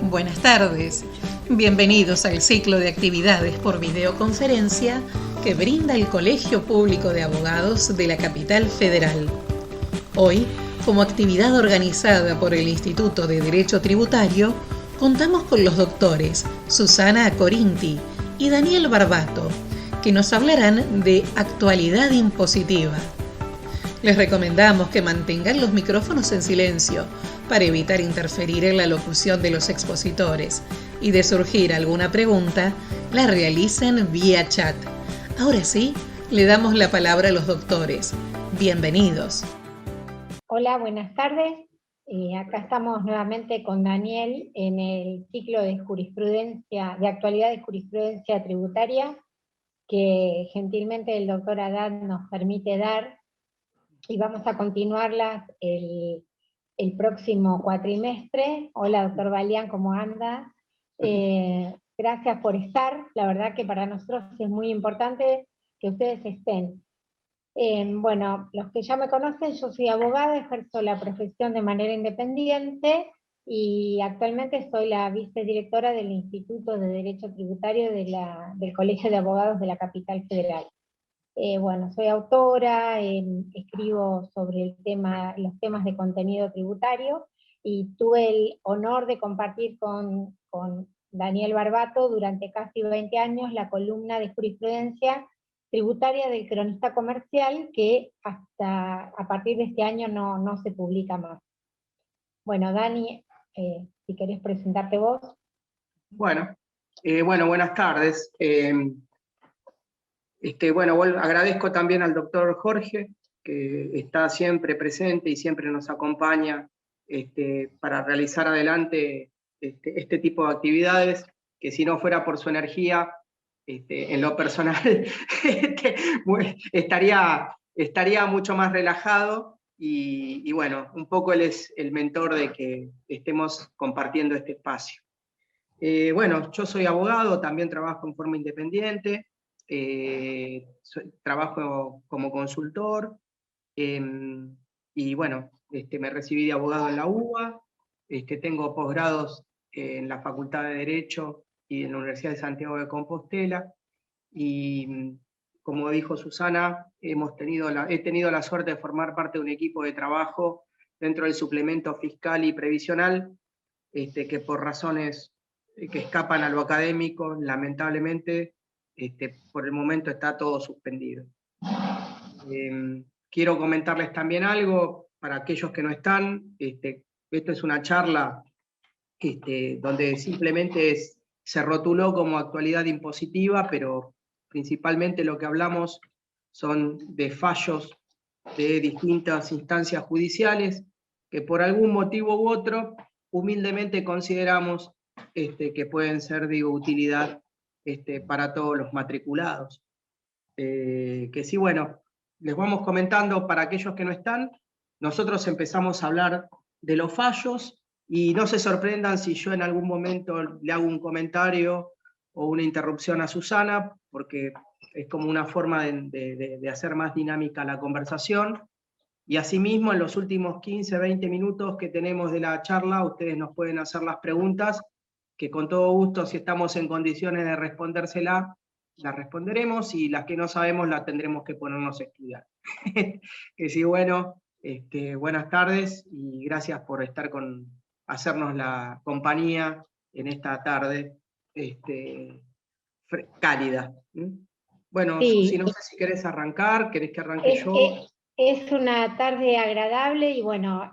Buenas tardes. Bienvenidos al ciclo de actividades por videoconferencia que brinda el Colegio Público de Abogados de la Capital Federal. Hoy, como actividad organizada por el Instituto de Derecho Tributario, contamos con los doctores Susana Corinti y Daniel Barbato, que nos hablarán de actualidad impositiva. Les recomendamos que mantengan los micrófonos en silencio para evitar interferir en la locución de los expositores y de surgir alguna pregunta, la realicen vía chat. Ahora sí, le damos la palabra a los doctores. Bienvenidos. Hola, buenas tardes. Acá estamos nuevamente con Daniel en el ciclo de jurisprudencia, de actualidad de jurisprudencia tributaria, que gentilmente el doctor Haddad nos permite dar, y vamos a continuarlas el próximo cuatrimestre. Hola, doctor Balián, ¿cómo anda? Gracias por estar. La verdad que para nosotros es muy importante que ustedes estén. Bueno, los que ya me conocen, yo soy abogada, ejerzo la profesión de manera independiente y actualmente soy la vicedirectora del Instituto de Derecho Tributario del Colegio de Abogados de la Capital Federal. Bueno, soy autora, escribo sobre los temas de contenido tributario, y tuve el honor de compartir con Daniel Barbato durante casi 20 años la columna de jurisprudencia tributaria del Cronista Comercial, que hasta a partir de este año no se publica más. Bueno, Dani, si querés presentarte vos. Bueno, buenas tardes. Agradezco también al doctor Jorge, que está siempre presente y siempre nos acompaña para realizar adelante este tipo de actividades, que si no fuera por su energía, en lo personal, estaría mucho más relajado, y bueno, un poco él es el mentor de que estemos compartiendo este espacio. Yo soy abogado, también trabajo en forma independiente, trabajo como consultor, y bueno, me recibí de abogado en la UBA, tengo posgrados en la Facultad de Derecho y en la Universidad de Santiago de Compostela, y como dijo Susana, he tenido la suerte de formar parte de un equipo de trabajo dentro del suplemento fiscal y previsional, que por razones que escapan a lo académico, lamentablemente, por el momento está todo suspendido. Quiero comentarles también algo para aquellos que no están. Esto es una charla donde simplemente se rotuló como actualidad impositiva, pero principalmente lo que hablamos son de fallos de distintas instancias judiciales que por algún motivo u otro humildemente consideramos que pueden ser de utilidad para todos los matriculados. Que sí, bueno, les vamos comentando para aquellos que no están. Nosotros empezamos a hablar de los fallos, y no se sorprendan si yo en algún momento le hago un comentario o una interrupción a Susana, porque es como una forma de hacer más dinámica la conversación. Y asimismo, en los últimos 15, 20 minutos que tenemos de la charla, ustedes nos pueden hacer las preguntas, que con todo gusto, si estamos en condiciones de respondérselas, las responderemos, y las que no sabemos las tendremos que ponernos a estudiar. Que sí, bueno, buenas tardes, y gracias por hacernos la compañía en esta tarde cálida. Bueno, Sí. Susi, no sé si querés arrancar, querés que arranque yo. Es una tarde agradable, y bueno,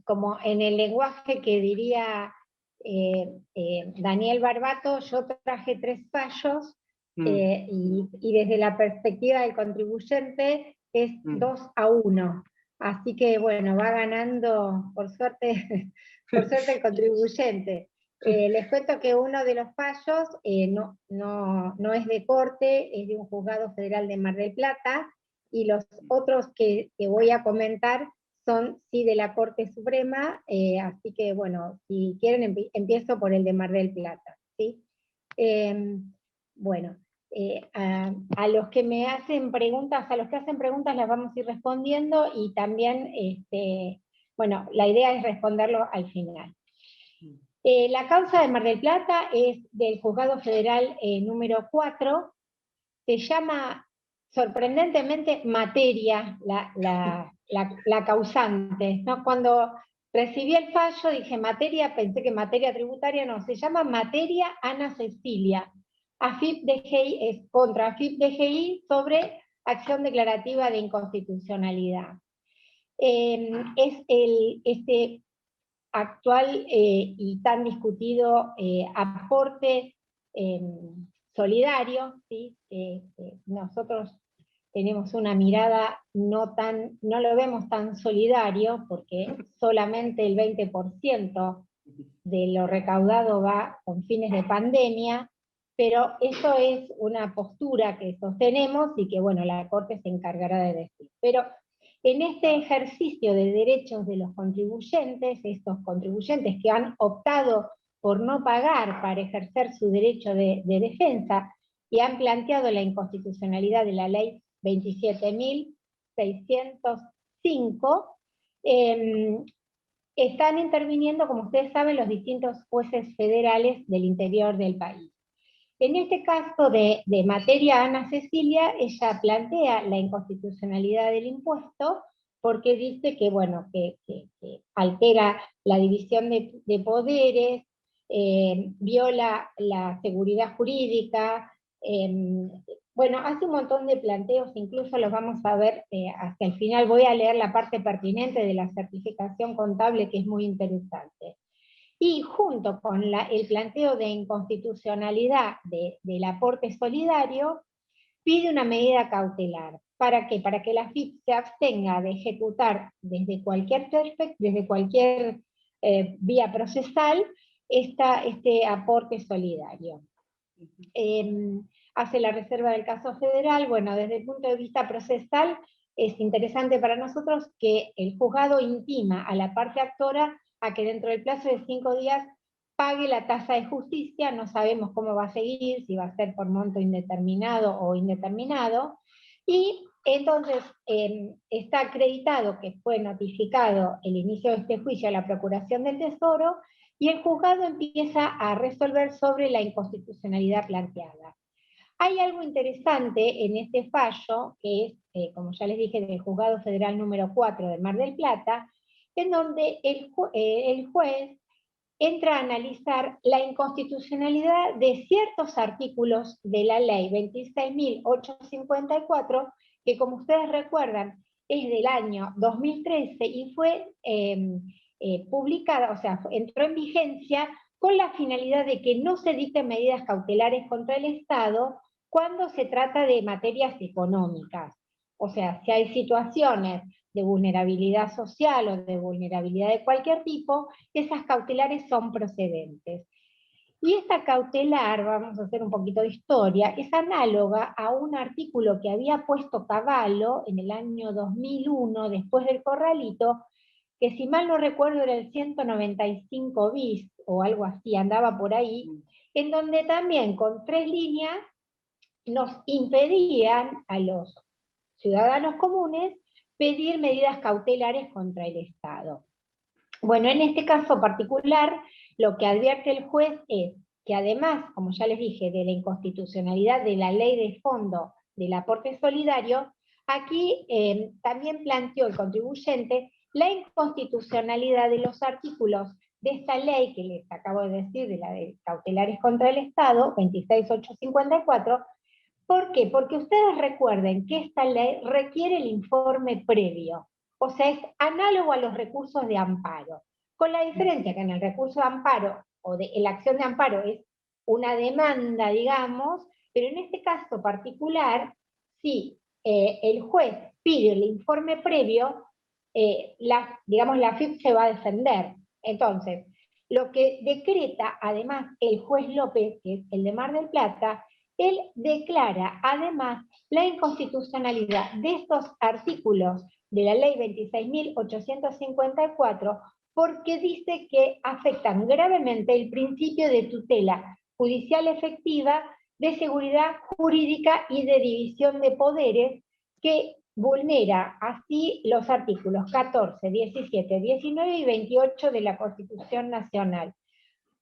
como en el lenguaje que diría Daniel Barbato, yo traje 3 fallos, y desde la perspectiva del contribuyente es 2-1. Así que bueno, va ganando, por suerte el contribuyente. Les cuento que uno de los fallos no es de corte, es de un juzgado federal de Mar del Plata, y los otros que voy a comentar son sí de la Corte Suprema, así que bueno, si quieren empiezo por el de Mar del Plata, ¿sí? A los que me hacen preguntas, las vamos a ir respondiendo, y también, la idea es responderlo al final. La causa de Mar del Plata es del Juzgado Federal número 4, se llama sorprendentemente materia la causante, ¿no? Cuando recibí el fallo dije materia, pensé que materia tributaria, no, se llama materia Ana Cecilia. AFIP-DGI es contra AFIP-DGI sobre acción declarativa de inconstitucionalidad. Es este actual y tan discutido aporte solidario, ¿sí? Nosotros tenemos una mirada no lo vemos tan solidario, porque solamente el 20% de lo recaudado va con fines de pandemia, pero eso es una postura que sostenemos y que, bueno, la Corte se encargará de decir. Pero en este ejercicio de derechos de los contribuyentes, estos contribuyentes que han optado por no pagar para ejercer su derecho de defensa y han planteado la inconstitucionalidad de la ley 27.605, están interviniendo, como ustedes saben, los distintos jueces federales del interior del país. En este caso de materia Ana Cecilia, ella plantea la inconstitucionalidad del impuesto porque dice que, bueno, que altera la división de poderes, viola la seguridad jurídica, bueno, hace un montón de planteos, incluso los vamos a ver hacia el final. Voy a leer la parte pertinente de la certificación contable, que es muy interesante. Y junto con el planteo de inconstitucionalidad del aporte solidario, pide una medida cautelar. ¿Para qué? Para que la AFIP se abstenga de ejecutar desde cualquier vía procesal este aporte solidario. Hace la reserva del caso federal. Bueno, desde el punto de vista procesal, es interesante para nosotros que el juzgado intima a la parte actora a que dentro del plazo de 5 días pague la tasa de justicia. No sabemos cómo va a seguir, si va a ser por monto indeterminado o indeterminado, y entonces está acreditado que fue notificado el inicio de este juicio a la Procuración del Tesoro, y el juzgado empieza a resolver sobre la inconstitucionalidad planteada. Hay algo interesante en este fallo, que es, como ya les dije, del Juzgado Federal número 4 de Mar del Plata, en donde el juez entra a analizar la inconstitucionalidad de ciertos artículos de la ley 26.854, que, como ustedes recuerdan, es del año 2013 y fue publicada, o sea, entró en vigencia con la finalidad de que no se dicten medidas cautelares contra el Estado cuando se trata de materias económicas. O sea, si hay situaciones de vulnerabilidad social o de vulnerabilidad de cualquier tipo, esas cautelares son procedentes. Y esta cautelar, vamos a hacer un poquito de historia, es análoga a un artículo que había puesto Cavallo en el año 2001, después del Corralito, que si mal no recuerdo era el 195 bis, o algo así, andaba por ahí, en donde también con 3 líneas nos impedían a los ciudadanos comunes pedir medidas cautelares contra el Estado. Bueno, en este caso particular, lo que advierte el juez es que además, como ya les dije, de la inconstitucionalidad de la ley de fondo del aporte solidario, aquí también planteó el contribuyente la inconstitucionalidad de los artículos de esta ley que les acabo de decir, de la de cautelares contra el Estado, 26.854. ¿Por qué? Porque ustedes recuerden que esta ley requiere el informe previo, o sea, es análogo a los recursos de amparo, con la diferencia que en el recurso de amparo, o en la acción de amparo, es una demanda, digamos, pero en este caso particular, si el juez pide el informe previo, digamos, la AFIP se va a defender. Entonces, lo que decreta además el juez López, que es el de Mar del Plata, él declara además la inconstitucionalidad de estos artículos de la ley 26.854 porque dice que afectan gravemente el principio de tutela judicial efectiva, de seguridad jurídica y de división de poderes, que vulnera así los artículos 14, 17, 19 y 28 de la Constitución Nacional.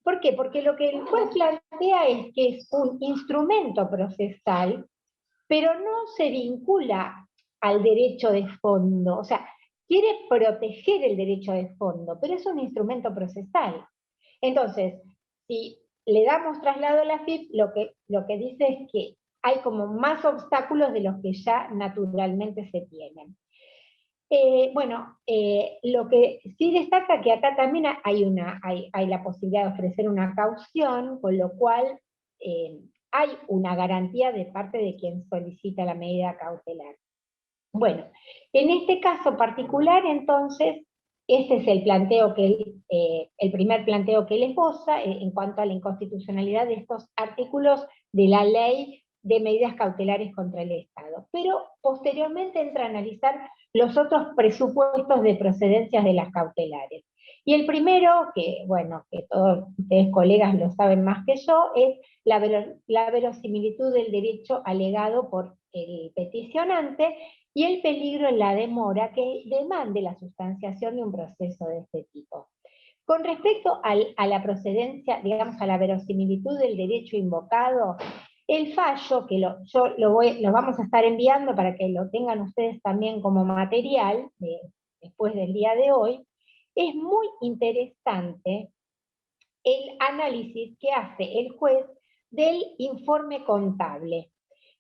¿Por qué? Porque lo que el juez plantea es que es un instrumento procesal, pero no se vincula al derecho de fondo. O sea, quiere proteger el derecho de fondo, pero es un instrumento procesal. Entonces, si le damos traslado a la FIP, lo que dice es que hay como más obstáculos de los que ya naturalmente se tienen. Lo que sí destaca que acá también hay la posibilidad de ofrecer una caución, con lo cual hay una garantía de parte de quien solicita la medida cautelar. Bueno, en este caso particular, entonces, este es el planteo el primer planteo que él esboza en cuanto a la inconstitucionalidad de estos artículos de la ley de medidas cautelares contra el Estado. Pero posteriormente entra a analizar los otros presupuestos de procedencias de las cautelares. Y el primero, que bueno, que todos ustedes colegas lo saben más que yo, es la verosimilitud del derecho alegado por el peticionante y el peligro en la demora que demande la sustanciación de un proceso de este tipo. Con respecto a la procedencia, digamos, a la verosimilitud del derecho invocado, el fallo, que lo vamos a estar enviando para que lo tengan ustedes también como material, después del día de hoy, es muy interesante el análisis que hace el juez del informe contable.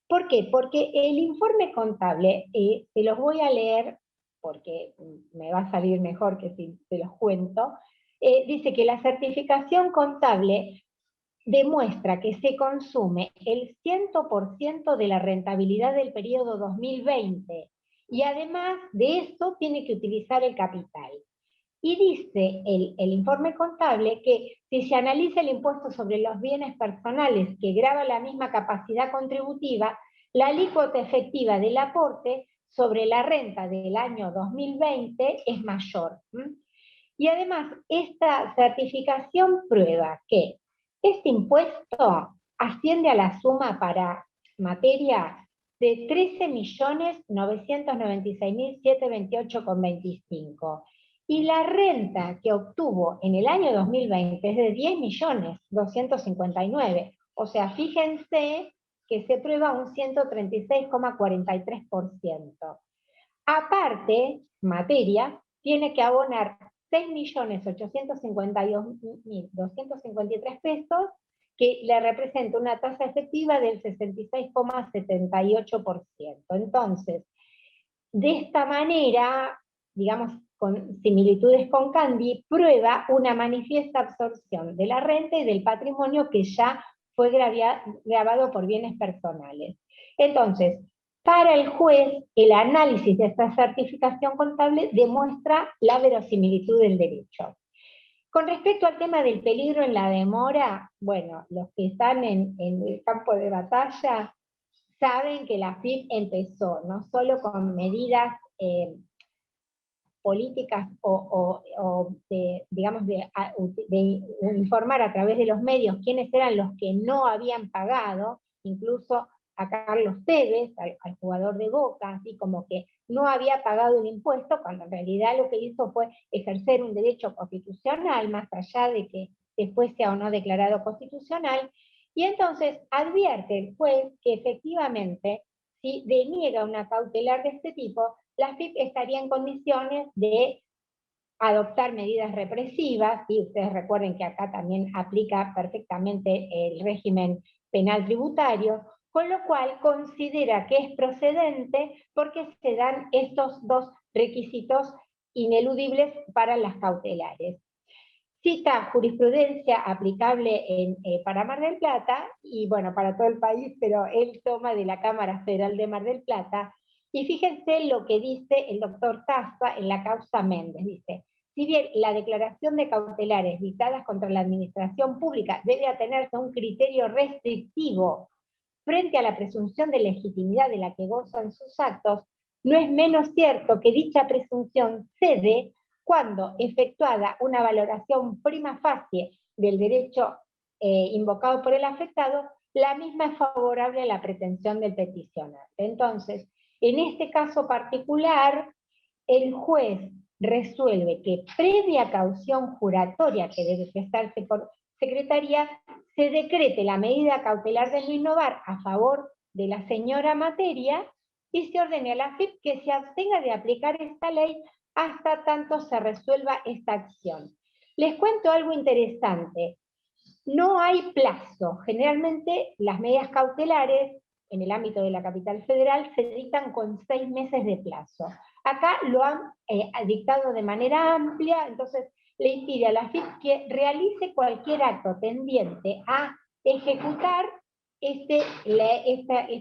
¿Por qué? Porque el informe contable, se los voy a leer, porque me va a salir mejor que si se los cuento, dice que la certificación contable demuestra que se consume el 100% de la rentabilidad del periodo 2020, y además de esto tiene que utilizar el capital. Y dice el informe contable que si se analiza el impuesto sobre los bienes personales que grava la misma capacidad contributiva, la alícuota efectiva del aporte sobre la renta del año 2020 es mayor. Y además, esta certificación prueba que este impuesto asciende a la suma para materia de 13.996.728,25. Y la renta que obtuvo en el año 2020 es de 10.259.000. O sea, fíjense que se prueba un 136,43%. Aparte, materia tiene que abonar 6.852.253 pesos, que le representa una tasa efectiva del 66,78%. Entonces, de esta manera, digamos, con similitudes con Candy, prueba una manifiesta absorción de la renta y del patrimonio que ya fue grabado por bienes personales. Entonces, para el juez, el análisis de esta certificación contable demuestra la verosimilitud del derecho. Con respecto al tema del peligro en la demora, bueno, los que están en el campo de batalla saben que la FIP empezó no solo con medidas políticas de informar a través de los medios quiénes eran los que no habían pagado, incluso a Carlos Tevez, al jugador de Boca, así como que no había pagado un impuesto, cuando en realidad lo que hizo fue ejercer un derecho constitucional, más allá de que después sea o no declarado constitucional. Y entonces advierte el juez que efectivamente, si deniega una cautelar de este tipo, la FIP estaría en condiciones de adoptar medidas represivas, y ustedes recuerden que acá también aplica perfectamente el régimen penal tributario, con lo cual considera que es procedente porque se dan estos dos requisitos ineludibles para las cautelares. Cita jurisprudencia aplicable para Mar del Plata, y bueno, para todo el país, pero él toma de la Cámara Federal de Mar del Plata, y fíjense lo que dice el doctor Taza en la causa Méndez. Dice, si bien la declaración de cautelares dictadas contra la administración pública debe atenerse a un criterio restrictivo frente a la presunción de legitimidad de la que gozan sus actos, no es menos cierto que dicha presunción cede cuando, efectuada una valoración prima facie del derecho invocado por el afectado, la misma es favorable a la pretensión del peticionante. Entonces, en este caso particular, el juez resuelve que previa caución juratoria que debe prestarse por secretaría, se decrete la medida cautelar de no innovar a favor de la señora Materia y se ordene a la AFIP que se abstenga de aplicar esta ley hasta tanto se resuelva esta acción. Les cuento algo interesante. No hay plazo. Generalmente las medidas cautelares en el ámbito de la capital federal se dictan con 6 meses de plazo. Acá lo han dictado de manera amplia, entonces le impide a la AFIP que realice cualquier acto tendiente a ejecutar este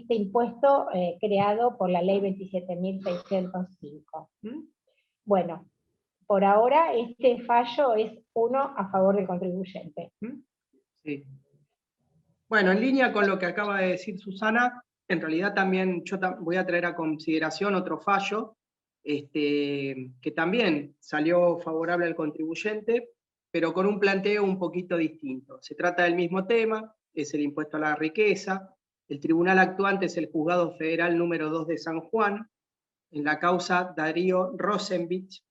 impuesto creado por la ley 27.605. Bueno, por ahora este fallo es uno a favor del contribuyente. Sí. Bueno, en línea con lo que acaba de decir Susana, en realidad también yo voy a traer a consideración otro fallo que también salió favorable al contribuyente, pero con un planteo un poquito distinto. Se trata del mismo tema, es el impuesto a la riqueza. El tribunal actuante es el Juzgado Federal número 2 de San Juan, en la causa Darío Rosenbich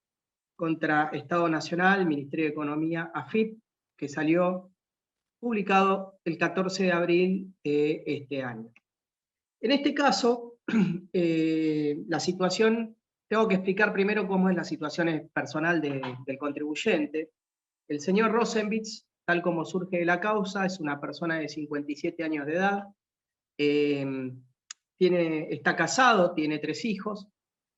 contra Estado Nacional, Ministerio de Economía, AFIP, que salió publicado el 14 de abril de este año. En este caso, la situación, tengo que explicar primero cómo es la situación personal del contribuyente. El señor Rosenbich, tal como surge de la causa, es una persona de 57 años de edad, está casado, tiene 3 hijos,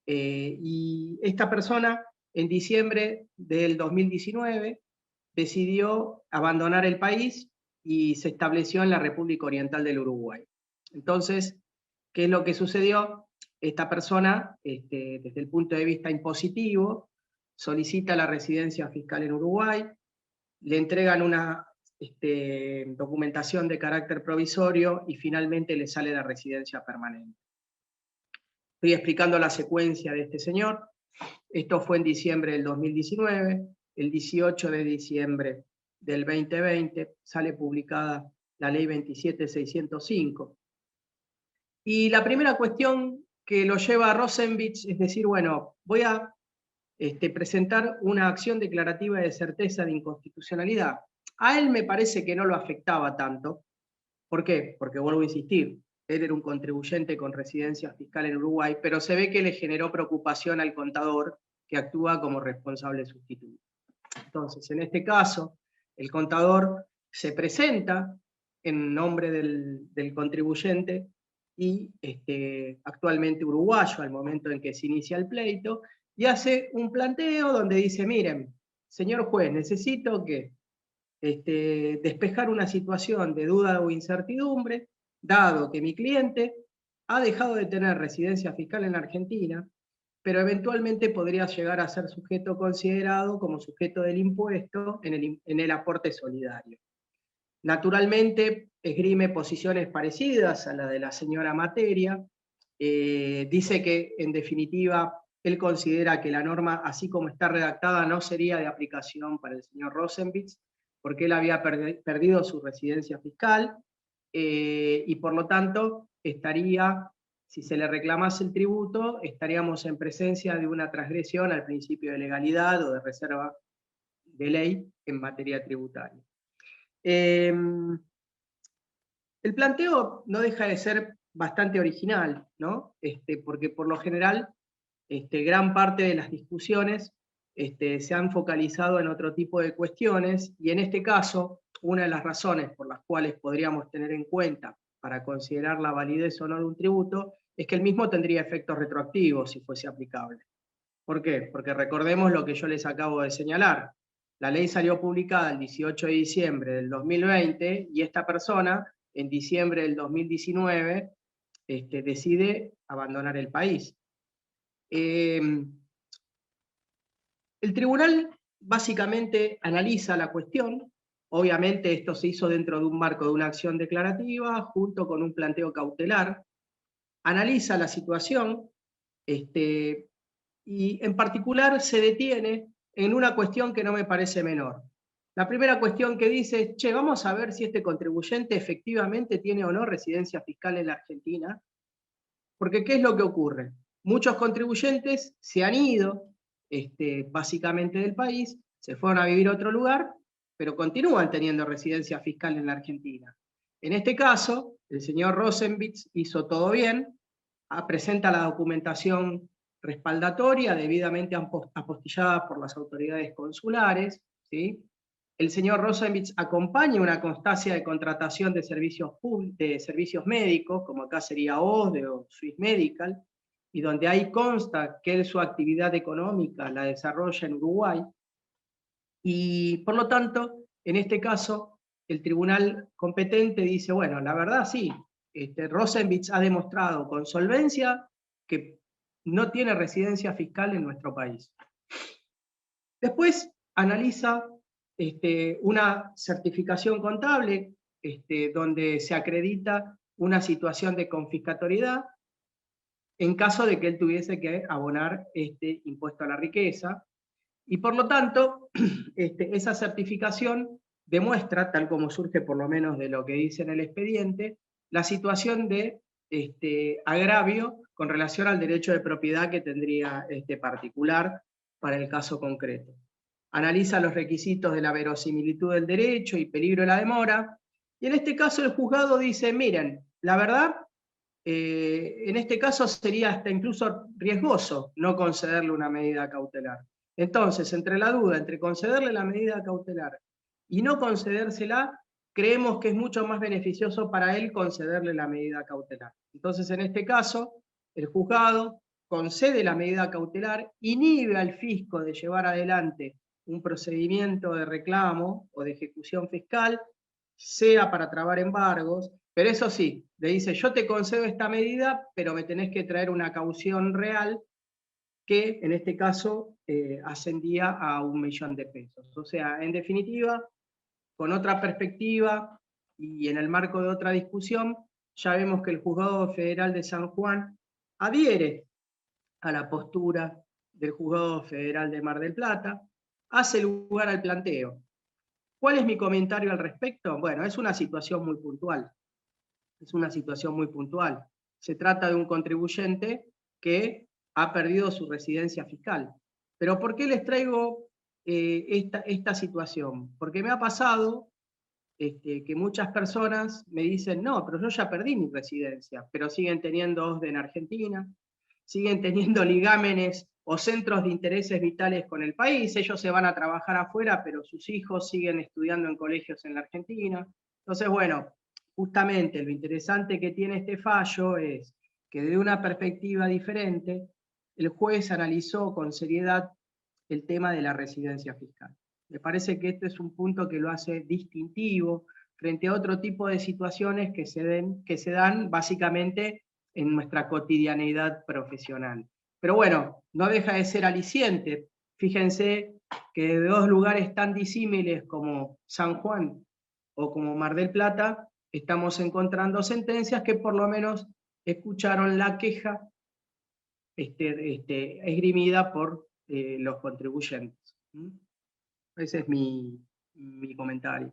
y esta persona en diciembre del 2019 decidió abandonar el país y se estableció en la República Oriental del Uruguay. Entonces, ¿qué es lo que sucedió? Esta persona, desde el punto de vista impositivo, solicita la residencia fiscal en Uruguay, le entregan una documentación de carácter provisorio y finalmente le sale la residencia permanente. Estoy explicando la secuencia de este señor. Esto fue en diciembre del 2019, el 18 de diciembre del 2020 sale publicada la ley 27.605. Y la primera cuestión que lo lleva a Rosenbich es decir, bueno, voy a presentar una acción declarativa de certeza de inconstitucionalidad. A él me parece que no lo afectaba tanto. ¿Por qué? Porque vuelvo a insistir, él era un contribuyente con residencia fiscal en Uruguay, pero se ve que le generó preocupación al contador que actúa como responsable sustituto. Entonces, en este caso, el contador se presenta en nombre del contribuyente y actualmente uruguayo al momento en que se inicia el pleito, y hace un planteo donde dice, miren, señor juez, necesito que despejar una situación de duda o incertidumbre, dado que mi cliente ha dejado de tener residencia fiscal en la Argentina, pero eventualmente podría llegar a ser sujeto considerado como sujeto del impuesto en el aporte solidario. Naturalmente, esgrime posiciones parecidas a la de la señora Materia, dice que en definitiva él considera que la norma, así como está redactada, no sería de aplicación para el señor Rosenbich, porque él había perdido su residencia fiscal, y por lo tanto estaría, si se le reclamase el tributo, estaríamos en presencia de una transgresión al principio de legalidad o de reserva de ley en materia tributaria. El planteo no deja de ser bastante original, ¿no? Porque por lo general gran parte de las discusiones se han focalizado en otro tipo de cuestiones, y en este caso, una de las razones por las cuales podríamos tener en cuenta para considerar la validez o no de un tributo, es que el mismo tendría efectos retroactivos si fuese aplicable. ¿Por qué? Porque recordemos lo que yo les acabo de señalar. La ley salió publicada el 18 de diciembre del 2020, y esta persona, en diciembre del 2019, decide abandonar el país. El tribunal básicamente analiza la cuestión. Obviamente esto se hizo dentro de un marco de una acción declarativa, junto con un planteo cautelar. Analiza la situación, y en particular se detiene en una cuestión que no me parece menor. La primera cuestión que dice es, che, vamos a ver si este contribuyente efectivamente tiene o no residencia fiscal en la Argentina, porque ¿qué es lo que ocurre? Muchos contribuyentes se han ido básicamente del país, se fueron a vivir a otro lugar, pero continúan teniendo residencia fiscal en la Argentina. En este caso, el señor Rosenbitz hizo todo bien, presenta la documentación respaldatoria debidamente apostillada por las autoridades consulares, ¿sí? El señor Rosenbitz acompaña una constancia de contratación de servicios médicos, como acá sería OSDE o Swiss Medical, y donde ahí consta que él su actividad económica la desarrolla en Uruguay, y por lo tanto, en este caso, el tribunal competente dice, bueno, la verdad sí, Rosenbitz ha demostrado con solvencia que no tiene residencia fiscal en nuestro país. Después analiza una certificación contable donde se acredita una situación de confiscatoriedad en caso de que él tuviese que abonar este impuesto a la riqueza, y por lo tanto, esa certificación demuestra, tal como surge por lo menos de lo que dice en el expediente, la situación de agravio con relación al derecho de propiedad que tendría este particular para el caso concreto. Analiza los requisitos de la verosimilitud del derecho y peligro de la demora, y en este caso el juzgado dice, miren, la verdad, en este caso sería hasta incluso riesgoso no concederle una medida cautelar. Entonces, entre la duda, entre concederle la medida cautelar y no concedérsela, creemos que es mucho más beneficioso para él concederle la medida cautelar. Entonces, en este caso, el juzgado concede la medida cautelar, inhibe al fisco de llevar adelante un procedimiento de reclamo o de ejecución fiscal, sea para trabar embargos, pero eso sí, le dice, yo te concedo esta medida, pero me tenés que traer una caución real que en este caso ascendía a 1 millón de pesos. O sea, en definitiva, con otra perspectiva y en el marco de otra discusión, ya vemos que el Juzgado Federal de San Juan adhiere a la postura del Juzgado Federal de Mar del Plata, hace lugar al planteo. ¿Cuál es mi comentario al respecto? Bueno, es una situación muy puntual. Es una situación muy puntual. Se trata de un contribuyente que ha perdido su residencia fiscal. Pero ¿por qué les traigo esta situación? Porque me ha pasado que muchas personas me dicen, no, pero yo ya perdí mi residencia, pero siguen teniendo OSDE en Argentina, siguen teniendo ligámenes o centros de intereses vitales con el país, ellos se van a trabajar afuera, pero sus hijos siguen estudiando en colegios en la Argentina. Entonces, bueno, justamente lo interesante que tiene este fallo es que desde una perspectiva diferente, el juez analizó con seriedad el tema de la residencia fiscal. Me parece que este es un punto que lo hace distintivo frente a otro tipo de situaciones que se dan básicamente en nuestra cotidianeidad profesional. Pero bueno, no deja de ser aliciente. Fíjense que de dos lugares tan disímiles como San Juan o como Mar del Plata, estamos encontrando sentencias que por lo menos escucharon la queja esgrimida por los contribuyentes. Ese es mi comentario.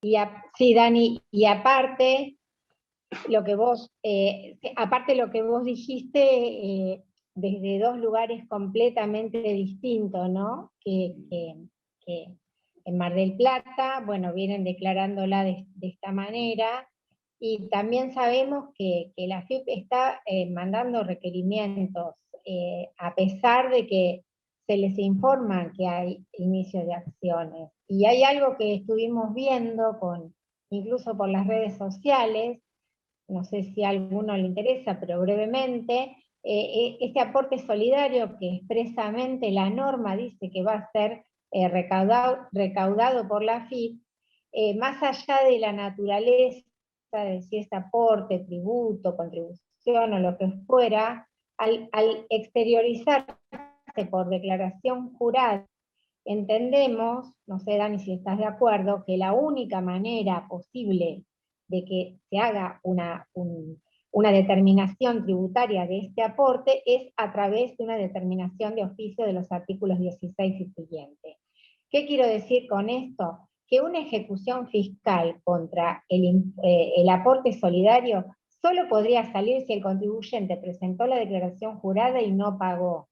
Sí, Dani, y aparte lo que vos dijiste, desde dos lugares completamente distintos, ¿no? Que en Mar del Plata, bueno, vienen declarándola de esta manera, y también sabemos que la AFIP está mandando requerimientos, a pesar de que se les informa que hay inicio de acciones. Y hay algo que estuvimos viendo, incluso por las redes sociales, no sé si a alguno le interesa, pero brevemente, este aporte solidario que expresamente la norma dice que va a ser recaudado por la AFIP, más allá de la naturaleza de si es aporte, tributo, contribución o lo que fuera, al exteriorizarse por declaración jurada, entendemos, no sé Dani si estás de acuerdo, que la única manera posible de que se haga una determinación tributaria de este aporte es a través de una determinación de oficio de los artículos 16 y siguientes. ¿Qué quiero decir con esto? Que una ejecución fiscal contra el aporte solidario solo podría salir si el contribuyente presentó la declaración jurada y no pagó.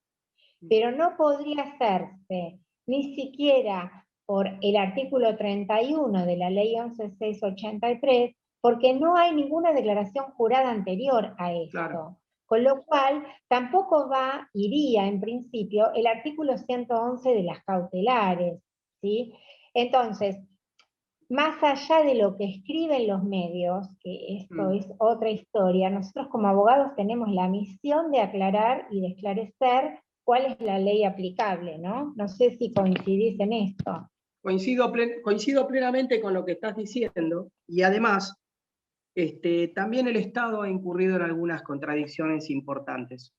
Pero no podría hacerse ni siquiera por el artículo 31 de la ley 11.683, porque no hay ninguna declaración jurada anterior a esto. Claro. Con lo cual, tampoco iría en principio el artículo 111 de las cautelares, ¿sí? Entonces, más allá de lo que escriben los medios, que esto es otra historia, nosotros como abogados tenemos la misión de aclarar y de esclarecer cuál es la ley aplicable, ¿no? No sé si coincidís en esto. Coincido plenamente con lo que estás diciendo, y además, también el Estado ha incurrido en algunas contradicciones importantes.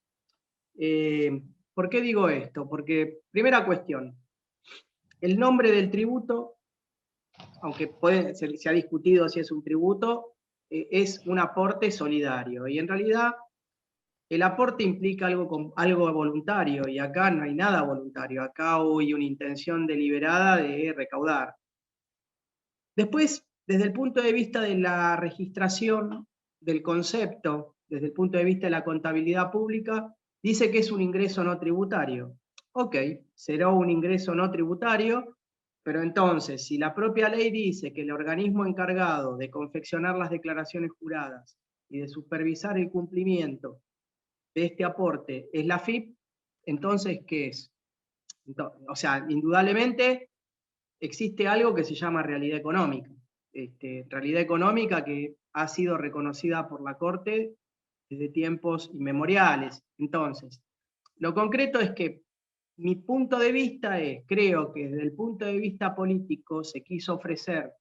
¿Por qué digo esto? Porque, primera cuestión, el nombre del tributo, aunque se ha discutido si es un tributo, es un aporte solidario, y en realidad el aporte implica algo voluntario, y acá no hay nada voluntario, acá hay una intención deliberada de recaudar. Después, desde el punto de vista de la registración del concepto, desde el punto de vista de la contabilidad pública, dice que es un ingreso no tributario. Ok, será un ingreso no tributario, pero entonces, si la propia ley dice que el organismo encargado de confeccionar las declaraciones juradas y de supervisar el cumplimiento de este aporte es la AFIP, entonces, ¿qué es? O sea, indudablemente existe algo que se llama realidad económica. Realidad económica que ha sido reconocida por la Corte desde tiempos inmemoriales. Entonces, lo concreto es que mi punto de vista es, creo que desde el punto de vista político se quiso ofrecer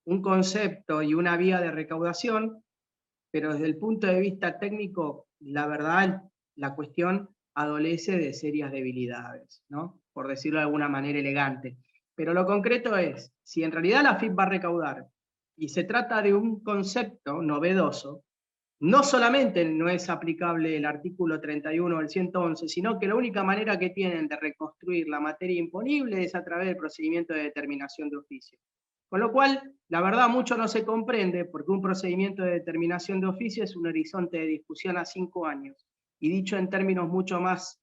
un concepto y una vía de recaudación, pero desde el punto de vista técnico, la verdad, la cuestión adolece de serias debilidades, ¿no? Por decirlo de alguna manera elegante. Pero lo concreto es, si en realidad la AFIP va a recaudar, y se trata de un concepto novedoso, no solamente no es aplicable el artículo 31 del 111, sino que la única manera que tienen de reconstruir la materia imponible es a través del procedimiento de determinación de oficio. Con lo cual, la verdad, mucho no se comprende, porque un procedimiento de determinación de oficio es un horizonte de discusión a 5 años. Y dicho en términos mucho más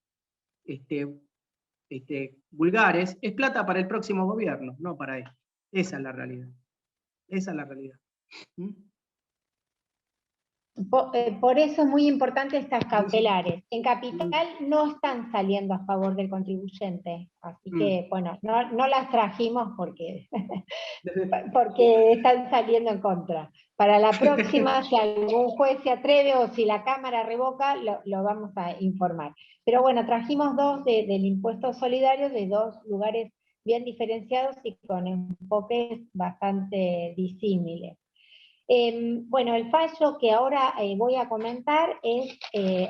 vulgares, es plata para el próximo gobierno, no para él. Esa es la realidad. Esa es la realidad. ¿Mm? Por eso es muy importante estas cautelares. En Capital no están saliendo a favor del contribuyente, así que, bueno, no las trajimos porque están saliendo en contra. Para la próxima, si algún juez se atreve o si la Cámara revoca, lo vamos a informar. Pero bueno, trajimos dos del impuesto solidario de dos lugares bien diferenciados y con enfoques bastante disímiles. Bueno, el fallo que ahora voy a comentar es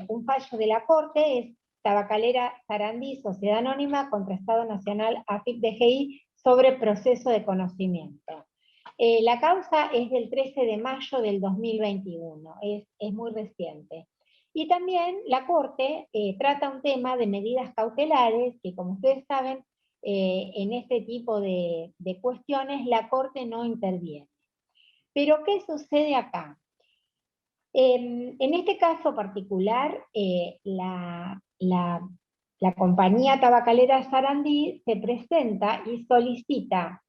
un fallo de la Corte, es Tabacalera Sarandí, Sociedad Anónima contra Estado Nacional AFIP-DGI sobre proceso de conocimiento. La causa es del 13 de mayo del 2021, es muy reciente. Y también la Corte trata un tema de medidas cautelares, que como ustedes saben, en este tipo de cuestiones la Corte no interviene. Pero ¿qué sucede acá? En este caso particular, la compañía tabacalera Sarandí se presenta y solicita,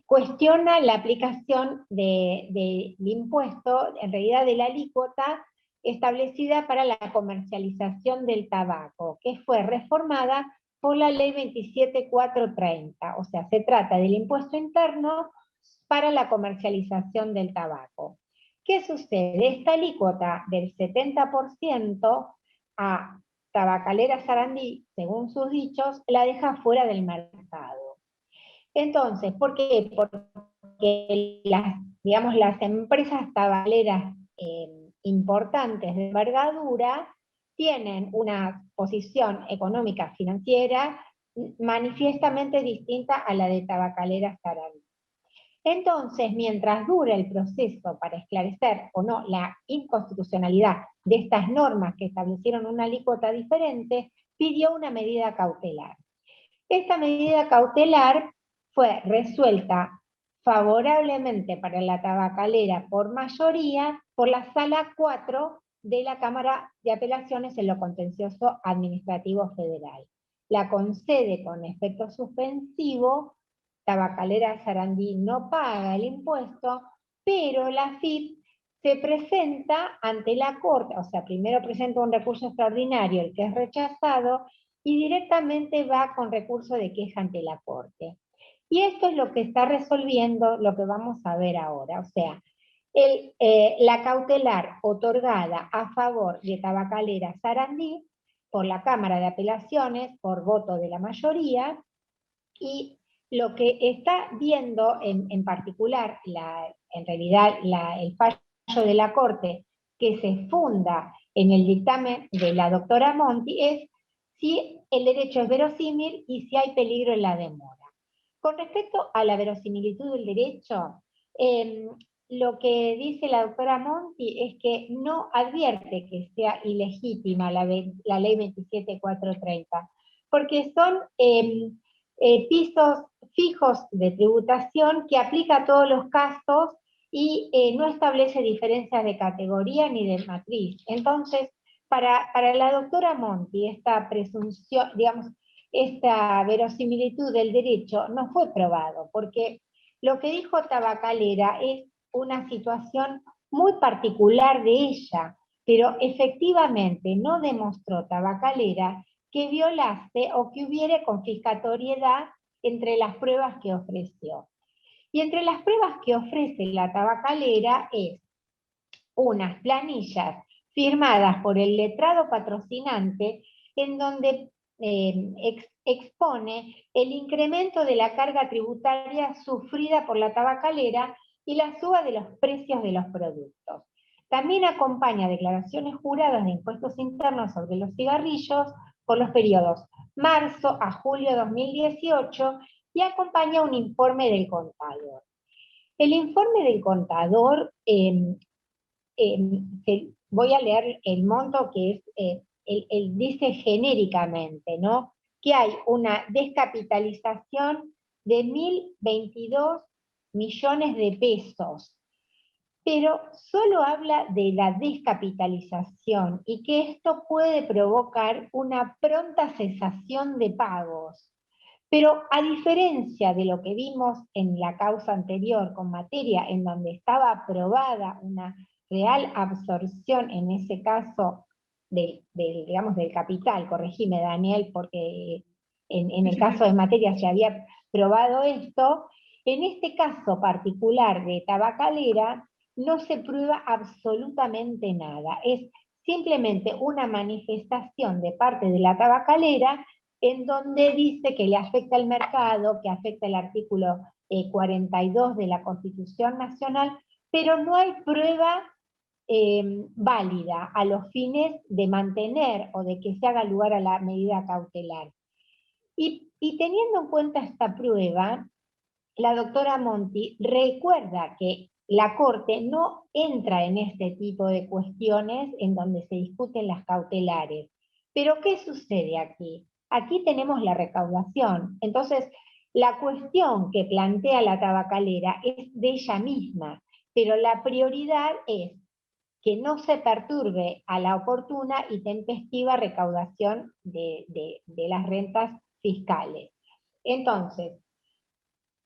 cuestiona la aplicación del impuesto, en realidad de la alícuota establecida para la comercialización del tabaco, que fue reformada por la ley 27430. O sea, se trata del impuesto interno para la comercialización del tabaco. ¿Qué sucede? Esta alícuota del 70% a Tabacalera Sarandí, según sus dichos, la deja fuera del mercado. Entonces, ¿por qué? Porque las empresas tabacaleras importantes de envergadura tienen una posición económica financiera manifiestamente distinta a la de Tabacalera Sarandí. Entonces, mientras dura el proceso para esclarecer o no la inconstitucionalidad de estas normas que establecieron una alícuota diferente, pidió una medida cautelar. Esta medida cautelar fue resuelta favorablemente para la tabacalera por mayoría por la Sala 4 de la Cámara de Apelaciones en lo Contencioso Administrativo Federal. La concede con efecto suspensivo, Tabacalera Sarandí no paga el impuesto, pero la AFIP se presenta ante la Corte, o sea, primero presenta un recurso extraordinario, el que es rechazado, y directamente va con recurso de queja ante la Corte. Y esto es lo que está resolviendo lo que vamos a ver ahora, o sea, la cautelar otorgada a favor de Tabacalera Sarandí por la Cámara de Apelaciones, por voto de la mayoría, y lo que está viendo en particular, en realidad el fallo de la Corte, que se funda en el dictamen de la doctora Monti, es si el derecho es verosímil y si hay peligro en la demora. Con respecto a la verosimilitud del derecho, lo que dice la doctora Monti es que no advierte que sea ilegítima la ley 27430, porque son pisos fijos de tributación que aplica a todos los casos y no establece diferencias de categoría ni de matriz. Entonces, para la doctora Monti, esta presunción, digamos, esta verosimilitud del derecho no fue probado, porque lo que dijo Tabacalera es una situación muy particular de ella, pero efectivamente no demostró Tabacalera que violase o que hubiera confiscatoriedad entre las pruebas que ofreció. Y entre las pruebas que ofrece la Tabacalera es unas planillas firmadas por el letrado patrocinante en donde expone el incremento de la carga tributaria sufrida por la tabacalera y la suba de los precios de los productos. También acompaña declaraciones juradas de impuestos internos sobre los cigarrillos por los periodos marzo a julio de 2018 y acompaña un informe del contador. El informe del contador, voy a leer el monto que es, él dice genéricamente, ¿no? Que hay una descapitalización de 1.022 millones de pesos, pero solo habla de la descapitalización y que esto puede provocar una pronta cesación de pagos. Pero a diferencia de lo que vimos en la causa anterior con materia en donde estaba aprobada una real absorción, en ese caso, digamos, del capital, corregime Daniel, porque en el caso de materia se había probado esto, en este caso particular de Tabacalera no se prueba absolutamente nada, es simplemente una manifestación de parte de la tabacalera en donde dice que le afecta el mercado, que afecta el artículo 42 de la Constitución Nacional, pero no hay prueba válida a los fines de mantener o de que se haga lugar a la medida cautelar. Y teniendo en cuenta esta prueba, la doctora Monti recuerda que la Corte no entra en este tipo de cuestiones en donde se discuten las cautelares. Pero ¿qué sucede aquí? Aquí tenemos la recaudación. Entonces, la cuestión que plantea la tabacalera es de ella misma, pero la prioridad es que no se perturbe a la oportuna y tempestiva recaudación de las rentas fiscales. Entonces,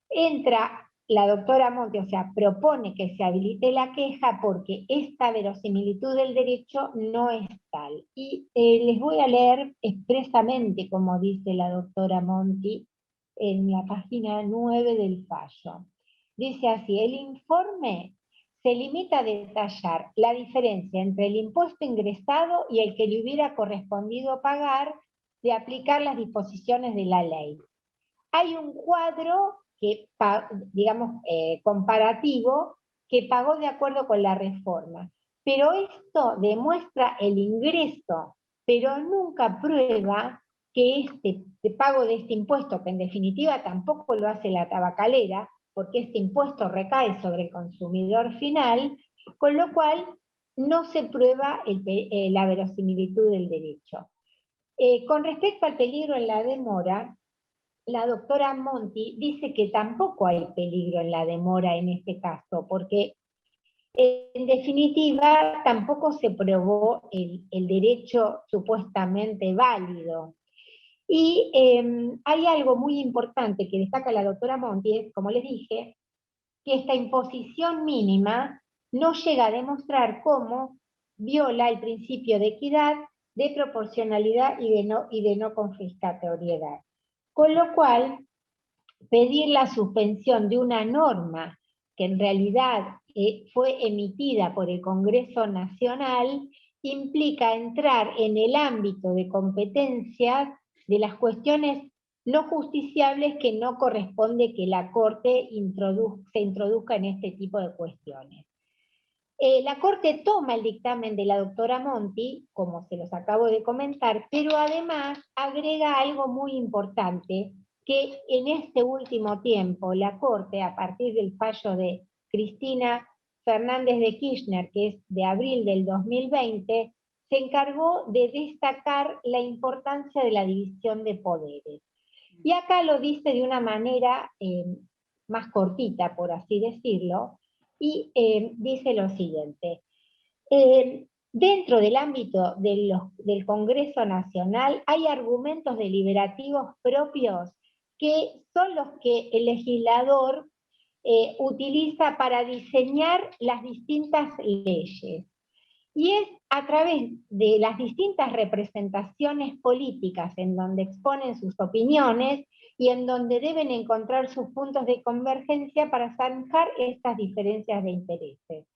entra la doctora Monti, o sea, propone que se habilite la queja porque esta verosimilitud del derecho no es tal. Y les voy a leer expresamente como dice la doctora Monti en la página 9 del fallo. Dice así: el informe se limita a detallar la diferencia entre el impuesto ingresado y el que le hubiera correspondido pagar de aplicar las disposiciones de la ley. Hay un cuadro que, digamos, comparativo, que pagó de acuerdo con la reforma. Pero esto demuestra el ingreso, pero nunca prueba que este pago de este impuesto, que en definitiva tampoco lo hace la tabacalera, porque este impuesto recae sobre el consumidor final, con lo cual no se prueba la verosimilitud del derecho. Con respecto al peligro en la demora, la doctora Monti dice que tampoco hay peligro en la demora en este caso, porque En definitiva, tampoco se probó el derecho supuestamente válido. Y hay algo muy importante que destaca la doctora Monti, como les dije, que esta imposición mínima no llega a demostrar cómo viola el principio de equidad, de proporcionalidad y de no confiscatoriedad. Con lo cual, pedir la suspensión de una norma que en realidad fue emitida por el Congreso Nacional implica entrar en el ámbito de competencias de las cuestiones no justiciables que no corresponde que la Corte se introduzca en este tipo de cuestiones. La Corte toma el dictamen de la doctora Monti, como se los acabo de comentar, pero además agrega algo muy importante, que en este último tiempo la Corte, a partir del fallo de Cristina Fernández de Kirchner, que es de abril del 2020, se encargó de destacar la importancia de la división de poderes. Y acá lo dice de una manera más cortita, por así decirlo, y dice lo siguiente. Dentro del ámbito del Congreso Nacional hay argumentos deliberativos propios que son los que el legislador utiliza para diseñar las distintas leyes. Y es a través de las distintas representaciones políticas en donde exponen sus opiniones y en donde deben encontrar sus puntos de convergencia para zanjar estas diferencias de intereses.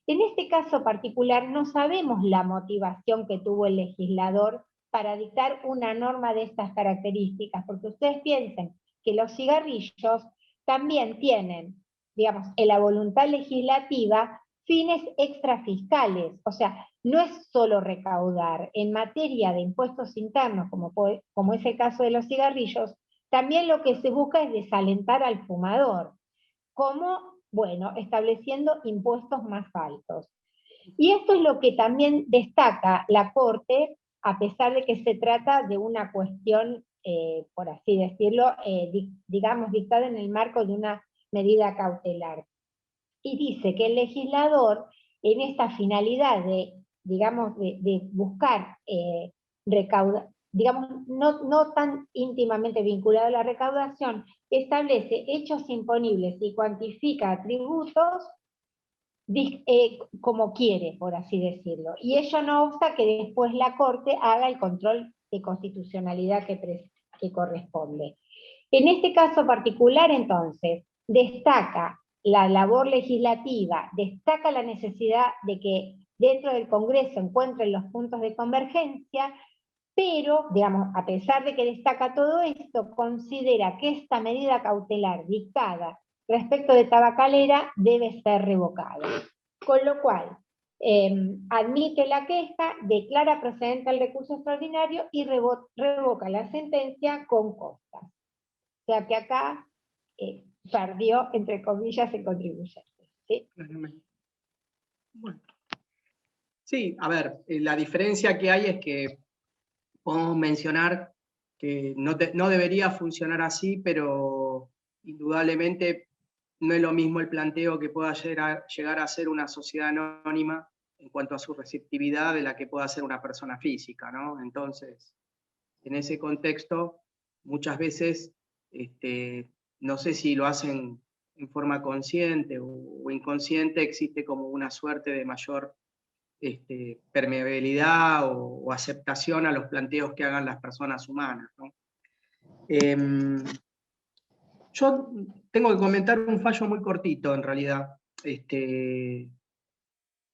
En este caso particular no sabemos la motivación que tuvo el legislador para dictar una norma de estas características, porque ustedes piensen que los cigarrillos también tienen, digamos, en la voluntad legislativa, fines extrafiscales, o sea, no es solo recaudar. En materia de impuestos internos, como es el caso de los cigarrillos, también lo que se busca es desalentar al fumador, como, bueno, estableciendo impuestos más altos. Y esto es lo que también destaca la Corte, a pesar de que se trata de una cuestión, por así decirlo, digamos, dictada en el marco de una medida cautelar. Y dice que el legislador, en esta finalidad de, digamos, de buscar recaudar, digamos, no tan íntimamente vinculado a la recaudación, establece hechos imponibles y cuantifica atributos como quiere, por así decirlo. Y ello no obsta que después la Corte haga el control de constitucionalidad que corresponde. En este caso particular, entonces, destaca la labor legislativa, destaca la necesidad de que dentro del Congreso encuentren los puntos de convergencia, pero, digamos, a pesar de que destaca todo esto, considera que esta medida cautelar dictada respecto de Tabacalera debe ser revocada. Con lo cual, admite la queja, declara procedente el recurso extraordinario y revoca la sentencia con costas. O sea que acá perdió, entre comillas, el contribuyente. ¿Sí? Bueno. Sí, a ver, la diferencia que hay es que podemos mencionar que no debería funcionar así, pero indudablemente no es lo mismo el planteo que pueda llegar a ser una sociedad anónima en cuanto a su receptividad de la que pueda ser una persona física, ¿no? Entonces, en ese contexto, muchas veces, no sé si lo hacen en forma consciente o inconsciente, existe como una suerte de mayor permeabilidad o aceptación a los planteos que hagan las personas humanas, ¿no? Yo tengo que comentar un fallo muy cortito, en realidad.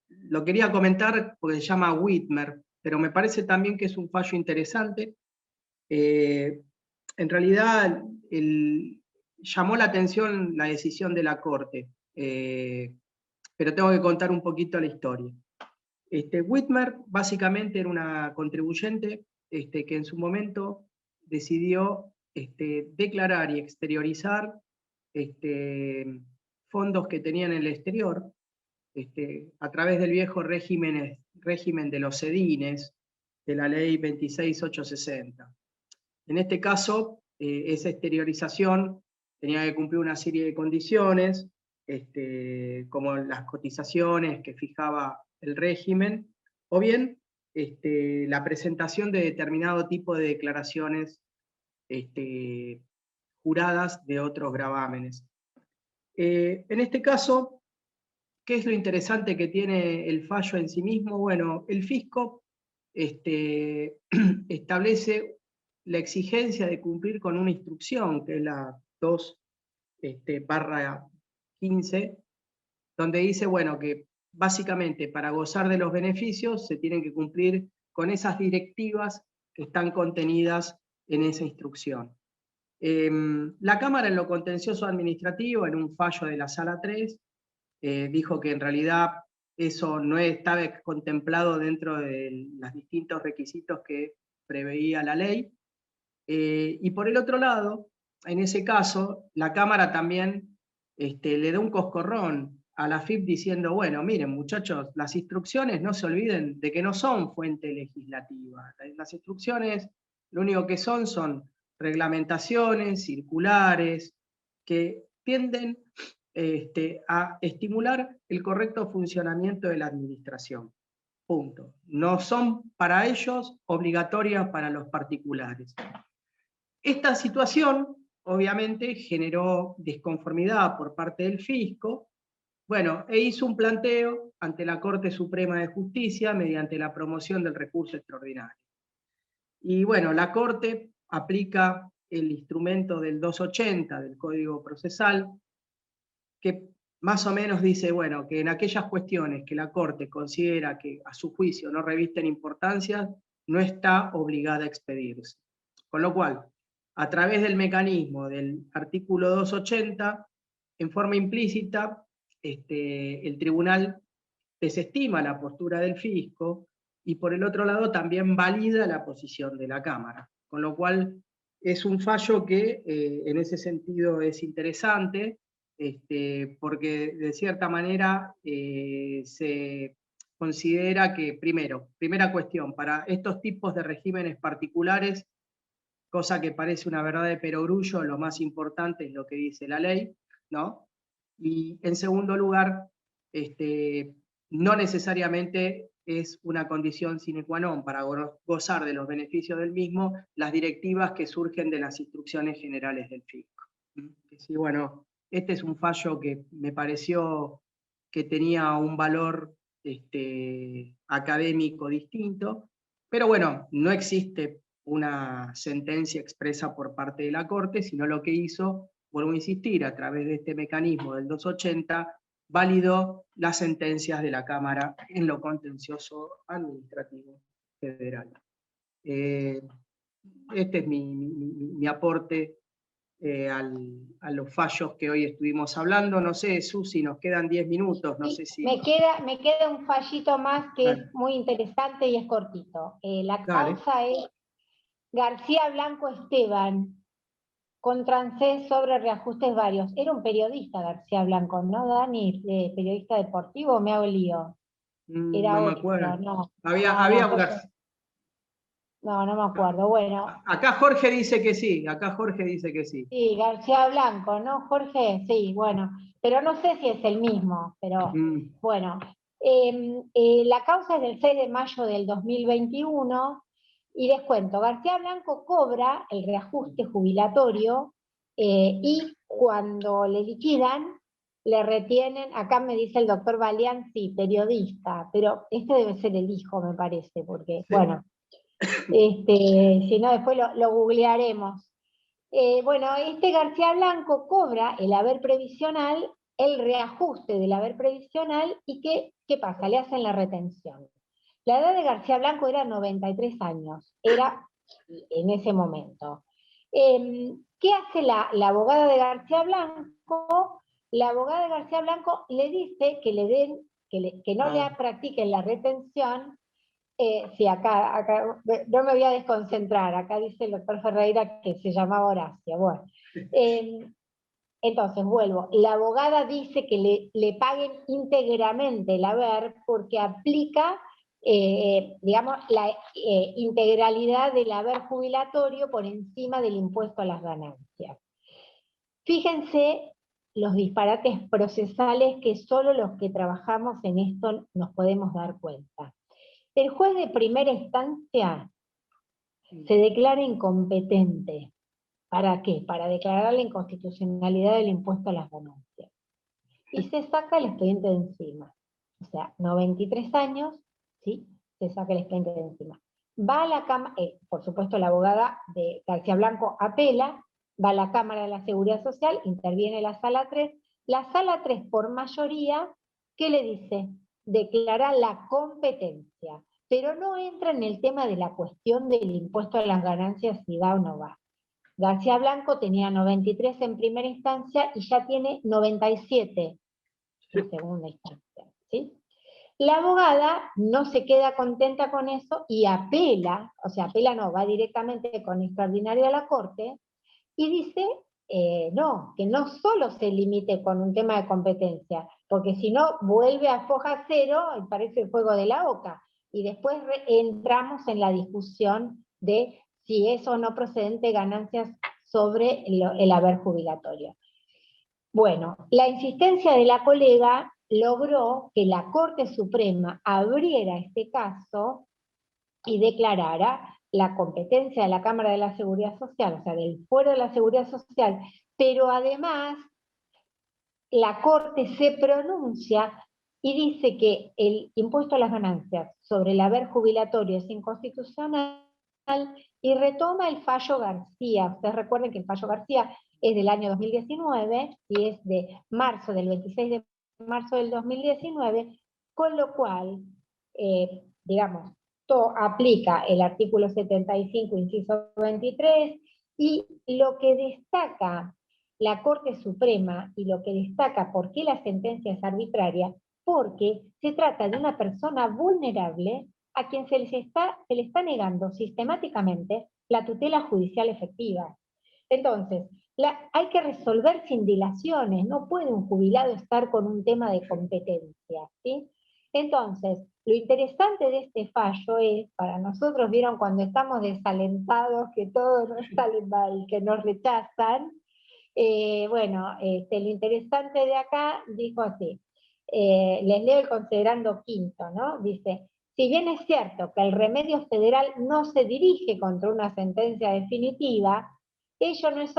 Lo quería comentar porque se llama Whitmer, pero me parece también que es un fallo interesante. En realidad, llamó la atención la decisión de la Corte, pero tengo que contar un poquito la historia. Whitmer básicamente era una contribuyente que en su momento decidió declarar y exteriorizar fondos que tenían en el exterior a través del viejo régimen de los sedines, de la ley 26860. En este caso, esa exteriorización tenía que cumplir una serie de condiciones, como las cotizaciones que fijaba el régimen, o bien la presentación de determinado tipo de declaraciones juradas de otros gravámenes. En este caso, ¿qué es lo interesante que tiene el fallo en sí mismo? Bueno, el fisco establece la exigencia de cumplir con una instrucción, que es la 2/15, donde dice, bueno, que básicamente para gozar de los beneficios se tienen que cumplir con esas directivas que están contenidas en esa instrucción. La Cámara, en lo contencioso administrativo, en un fallo de la Sala 3, dijo que en realidad eso no estaba contemplado dentro de los distintos requisitos que preveía la ley. Y por el otro lado, en ese caso, la Cámara también le da un coscorrón a la AFIP diciendo, bueno, miren muchachos, las instrucciones no se olviden de que no son fuente legislativa. Las instrucciones lo único que son reglamentaciones, circulares, que tienden a estimular el correcto funcionamiento de la administración. Punto. No son para ellos obligatorias para los particulares. Esta situación, obviamente, generó disconformidad por parte del fisco, bueno, e hizo un planteo ante la Corte Suprema de Justicia mediante la promoción del recurso extraordinario. Y bueno, la Corte aplica el instrumento del 280 del Código Procesal, que más o menos dice, bueno, que en aquellas cuestiones que la Corte considera que a su juicio no revisten importancia, no está obligada a expedirse. Con lo cual, a través del mecanismo del artículo 280, en forma implícita, el tribunal desestima la postura del fisco y por el otro lado también valida la posición de la Cámara. Con lo cual es un fallo que en ese sentido es interesante, porque de cierta manera se considera que, primera cuestión, para estos tipos de regímenes particulares, cosa que parece una verdad de perogrullo, lo más importante es lo que dice la ley, ¿no? Y en segundo lugar, no necesariamente es una condición sine qua non para gozar de los beneficios del mismo las directivas que surgen de las instrucciones generales del fisco. Sí, bueno, este es un fallo que me pareció que tenía un valor académico distinto, pero bueno, no existe una sentencia expresa por parte de la Corte, sino lo que hizo, vuelvo a insistir, a través de este mecanismo del 280, validó las sentencias de la Cámara en lo contencioso administrativo federal. Este es mi aporte a los fallos que hoy estuvimos hablando. No sé, Susi, nos quedan 10 minutos, no sé si... Me queda un fallito más que es muy interesante y es cortito. La causa es García Blanco Esteban, contra ANSES sobre reajustes varios. Era un periodista García Blanco, ¿no, Dani? Periodista deportivo, me hago el lío. Era no me otro, acuerdo. no. No me acuerdo. Bueno. Acá Jorge dice que sí, Sí, García Blanco, ¿no, Jorge? Sí, bueno. Pero no sé si es el mismo, pero bueno. La causa es del 6 de mayo del 2021, y les cuento, García Blanco cobra el reajuste jubilatorio y cuando le liquidan, le retienen, acá me dice el doctor Balián, sí, periodista, pero este debe ser el hijo, me parece, porque, sí. Bueno, si no después lo googlearemos. Bueno, García Blanco cobra el haber previsional, el reajuste del haber previsional, y ¿qué pasa? Le hacen la retención. La edad de García Blanco era 93 años, era en ese momento. ¿Qué hace la abogada de García Blanco? La abogada de García Blanco le dice que le den, que no le practiquen la retención. Sí, acá no me voy a desconcentrar, acá dice el doctor Ferreira que se llamaba Horacio. Bueno, entonces vuelvo, la abogada dice que le paguen íntegramente el haber porque aplica, digamos, la integralidad del haber jubilatorio por encima del impuesto a las ganancias. Fíjense los disparates procesales que solo los que trabajamos en esto nos podemos dar cuenta. El juez de primera instancia se declara incompetente. ¿Para qué? Para declarar la inconstitucionalidad del impuesto a las ganancias. Y se saca el expediente de encima. O sea, 93 años, ¿sí? Se saca el expediente de encima. Va a la Cámara, por supuesto la abogada de García Blanco apela, va a la Cámara de la Seguridad Social, interviene la Sala 3. La Sala 3, por mayoría, ¿qué le dice? Declara la competencia, pero no entra en el tema de la cuestión del impuesto a las ganancias, si va o no va. García Blanco tenía 93 en primera instancia y ya tiene 97 en segunda instancia, ¿sí? La abogada no se queda contenta con eso y apela, o sea, apela no, va directamente con extraordinario a la Corte y dice, no, que no solo se limite con un tema de competencia, porque si no vuelve a foja cero y parece el juego de la oca, y después entramos en la discusión de si es o no procedente ganancias sobre el haber jubilatorio. Bueno, la insistencia de la colega logró que la Corte Suprema abriera este caso y declarara la competencia de la Cámara de la Seguridad Social, o sea, del Fuero de la Seguridad Social, pero además la Corte se pronuncia y dice que el impuesto a las ganancias sobre el haber jubilatorio es inconstitucional y retoma el fallo García. Ustedes recuerden que el fallo García es del año 2019 y es de marzo, del 26 de marzo del 2019, con lo cual, digamos, aplica el artículo 75, inciso 23, y lo que destaca la Corte Suprema y lo que destaca por qué la sentencia es arbitraria, porque se trata de una persona vulnerable a quien se le está negando sistemáticamente la tutela judicial efectiva. Entonces, hay que resolver sin dilaciones, no puede un jubilado estar con un tema de competencia, ¿sí? Entonces, lo interesante de este fallo es, para nosotros, vieron cuando estamos desalentados, que todo nos sale mal, que nos rechazan, bueno, lo interesante de acá dijo así, les leo el considerando quinto, ¿no? Dice, si bien es cierto que el remedio federal no se dirige contra una sentencia definitiva, ello no es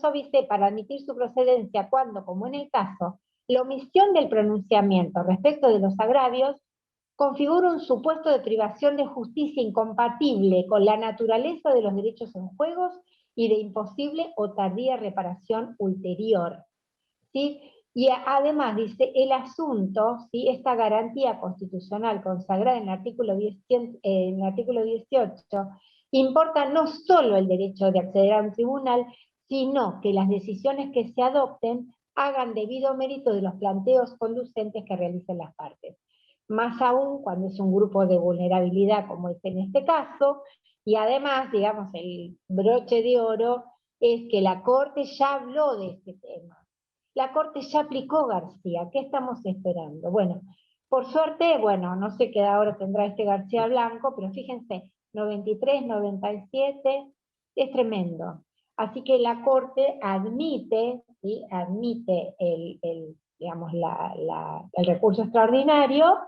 óbice para admitir su procedencia cuando, como en el caso, la omisión del pronunciamiento respecto de los agravios configura un supuesto de privación de justicia incompatible con la naturaleza de los derechos en juego y de imposible o tardía reparación ulterior, ¿sí? Y además dice, el asunto, ¿sí? Esta garantía constitucional consagrada en el artículo 18, importa no solo el derecho de acceder a un tribunal, sino que las decisiones que se adopten hagan debido mérito de los planteos conducentes que realicen las partes. Más aún cuando es un grupo de vulnerabilidad, como es en este caso, y además, digamos, el broche de oro es que la Corte ya habló de este tema. La Corte ya aplicó García, ¿qué estamos esperando? Bueno, por suerte, bueno, no sé qué ahora tendrá este García Blanco, pero fíjense, 93, 97, es tremendo. Así que la Corte admite, ¿sí? Admite digamos, el recurso extraordinario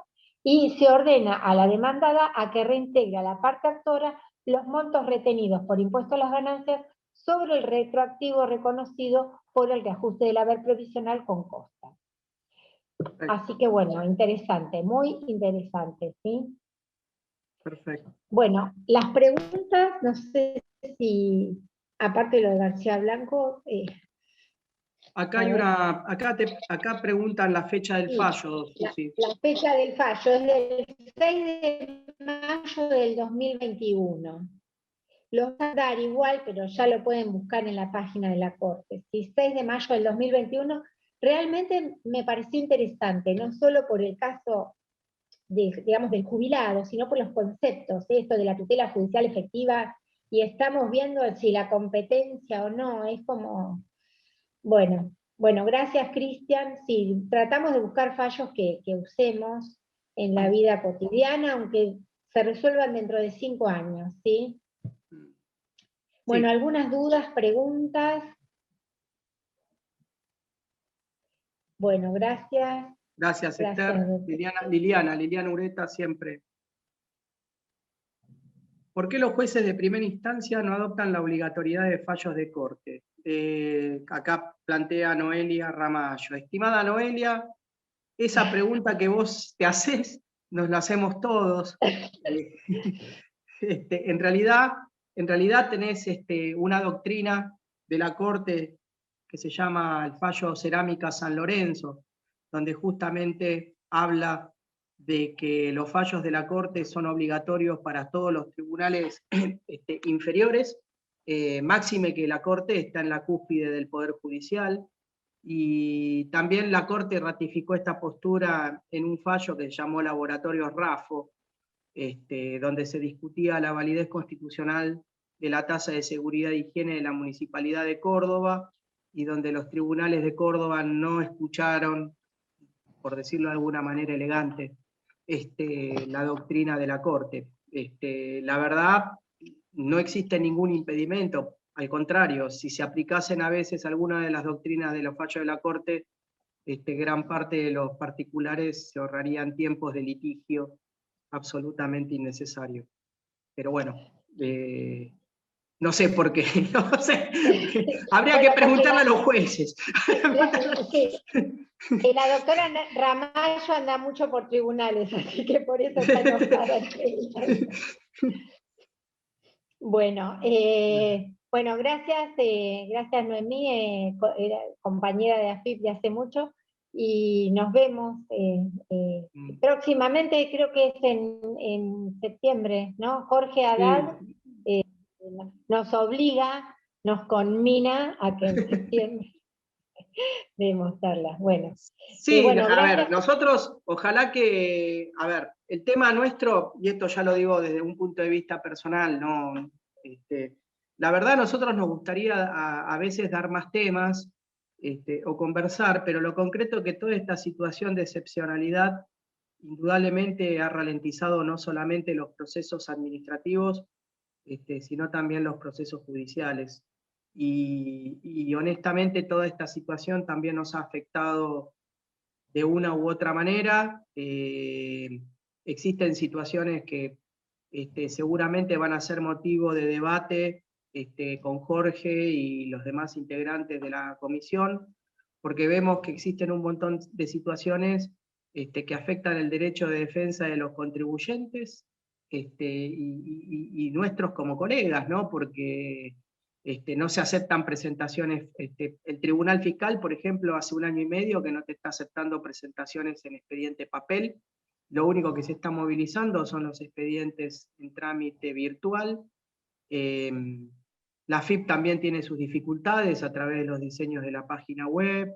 y se ordena a la demandada a que reintegre a la parte actora los montos retenidos por impuesto a las ganancias sobre el retroactivo reconocido por el reajuste del haber provisional con costa. Así que bueno, interesante, muy interesante, ¿sí? Perfecto. Bueno, las preguntas, no sé si, aparte de lo de García Blanco... Acá hay acá preguntan la fecha del fallo, Susi. La fecha del fallo es del 6 de mayo del 2021. Los van a dar igual, pero ya lo pueden buscar en la página de la Corte. 6 de mayo del 2021, realmente me pareció interesante, no solo por el caso digamos, del jubilado, sino por los conceptos, esto de la tutela judicial efectiva, y estamos viendo si la competencia o no, es como, bueno, gracias Cristian, sí, tratamos de buscar fallos que usemos en la vida cotidiana, aunque se resuelvan dentro de 5 años, ¿sí? Bueno, Sí. algunas dudas, preguntas. Bueno, gracias. Gracias, Esther. Liliana Ureta, siempre. ¿Por qué los jueces de primera instancia no adoptan la obligatoriedad de fallos de corte? Acá plantea Noelia Ramallo. Estimada Noelia, esa pregunta que vos te haces, nos la hacemos todos. En realidad tenés una doctrina de la Corte que se llama el fallo Cerámica San Lorenzo, donde justamente habla de que los fallos de la Corte son obligatorios para todos los tribunales inferiores, máxime que la Corte está en la cúspide del Poder Judicial, y también la Corte ratificó esta postura en un fallo que se llamó Laboratorio Raffo, donde se discutía la validez constitucional de la tasa de seguridad e higiene de la Municipalidad de Córdoba, y donde los tribunales de Córdoba no escucharon, por decirlo de alguna manera elegante, la doctrina de la Corte. La verdad, no existe ningún impedimento, al contrario, si se aplicasen a veces algunas de las doctrinas de los fallos de la Corte, gran parte de los particulares se ahorrarían tiempos de litigio absolutamente innecesarios. Pero bueno, no sé por qué, no sé. Habría que preguntarle a los jueces. Sí. La doctora Ramallo anda mucho por tribunales, así que por eso está enojada. Bueno, gracias Noemí, compañera de AFIP de hace mucho, y nos vemos próximamente, creo que es en septiembre, ¿no? Jorge Haddad nos obliga, nos conmina a que en septiembre debemos darla. Bueno. Sí, bueno, a ver, nosotros, ojalá que, a ver, el tema nuestro, y esto ya lo digo desde un punto de vista personal, ¿no? La verdad, a nosotros nos gustaría a veces dar más temas, o conversar, pero lo concreto es que toda esta situación de excepcionalidad indudablemente ha ralentizado no solamente los procesos administrativos, sino también los procesos judiciales. Y honestamente toda esta situación también nos ha afectado de una u otra manera. Existen situaciones que seguramente van a ser motivo de debate con Jorge y los demás integrantes de la comisión, porque vemos que existen un montón de situaciones que afectan el derecho de defensa de los contribuyentes y nuestros como colegas, ¿no? Porque no se aceptan presentaciones. El Tribunal Fiscal, por ejemplo, hace 1 año y medio que no te está aceptando presentaciones en expediente papel. Lo único que se está movilizando son los expedientes en trámite virtual. La AFIP también tiene sus dificultades a través de los diseños de la página web,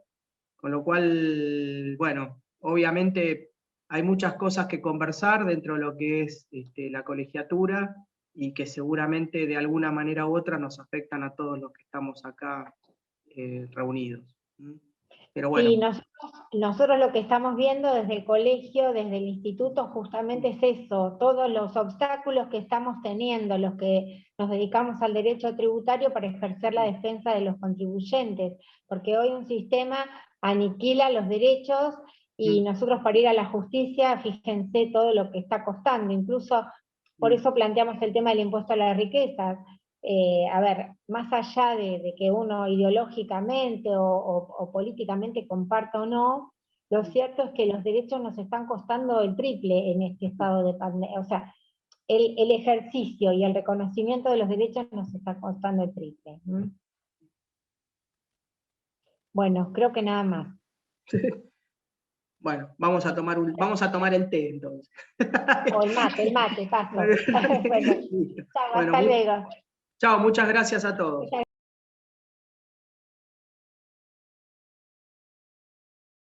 con lo cual, bueno, obviamente hay muchas cosas que conversar dentro de lo que es la colegiatura, y que seguramente de alguna manera u otra nos afectan a todos los que estamos acá reunidos. Pero bueno. Sí, nosotros lo que estamos viendo desde el colegio, desde el instituto, justamente es eso, todos los obstáculos que estamos teniendo, los que nos dedicamos al derecho tributario para ejercer la defensa de los contribuyentes, porque hoy un sistema aniquila los derechos, y nosotros para ir a la justicia, fíjense todo lo que está costando, incluso por eso planteamos el tema del impuesto a la riqueza. A ver, más allá de que uno ideológicamente o políticamente comparta o no, lo cierto es que los derechos nos están costando el triple en este estado de pandemia. O sea, el ejercicio y el reconocimiento de los derechos nos está costando el triple. Bueno, creo que nada más. Bueno, vamos a tomar el té entonces. O el mate, paso. Bueno, chao, hasta luego. Chao, muchas gracias a todos.